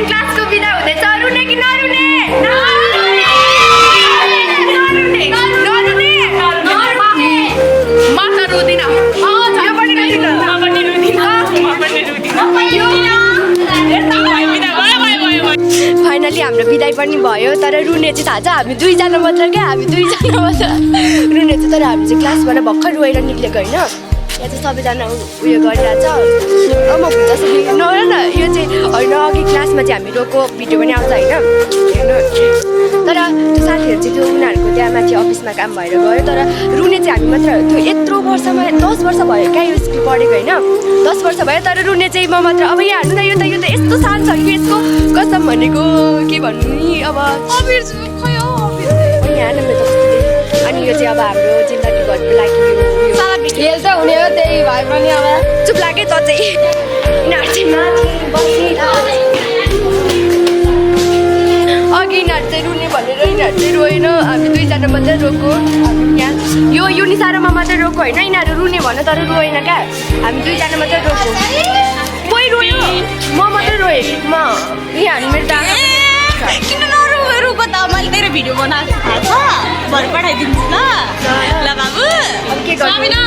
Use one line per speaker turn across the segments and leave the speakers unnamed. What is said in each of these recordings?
online क्लासको बिदा हुँदैछ रुने कि नरुने म त रुदिन फाइनली हाम्रो बिदाई पनि भयो तर रुने चाहिँ थाहा छ हामी दुईजना मात्र क्या हामी दुईजना मात्र रुने चाहिँ तर हामी चाहिँ क्लासबाट भर्खर रोएर निक्लेको होइन यहाँ चाहिँ सबैजना उयो गरिरहेछ म भन्छ नगर न यो चाहिँ होइन अघि क्लासमा चाहिँ हामी रोको भिडियो पनि आउँछ होइन हेर्नु तर त्यो साथीहरू चाहिँ त्यो उनीहरूको त्यहाँ माथि अफिसमा काम भएर गयो तर रुने चाहिँ हामी मात्र त्यो यत्रो वर्षमा 10 वर्ष भयो क्या यो स्कुल पढेको होइन 10 वर्ष भयो तर रुने चाहिँ म मात्र अब यहाँ हेर्नु न यो त यस्तो सानो छ कि यसको कसम भनेको के भन्नु नि अब अनि यो चाहिँ अब हाम्रो जिन्दगीभरको लागि खेल त हुने हो त्यही भए पनि अब चुप लाग्यो त चाहिँ अघि यिनीहरू चाहिँ रुने भनेर यिनीहरू चाहिँ रोएन हामी दुईजना मात्रै रोको यहाँ यो युनिसारोमा मात्रै रोको होइन यिनीहरू रुने भन्यो तर रोएन क्या हामी दुईजना मात्रै रोको कोही रोयो म मात्रै रोएँ म यहाँ मेरो
किन नरुको त मैले तेरो भिडियो बनाएको थाहा छ भरे पठाइदिन्छु ल बाबु
के गर्नु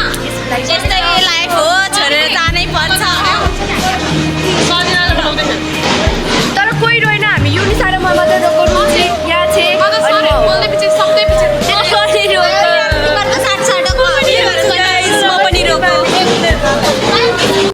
यस्तै लाइफ हो छोडेर जानै पर्छ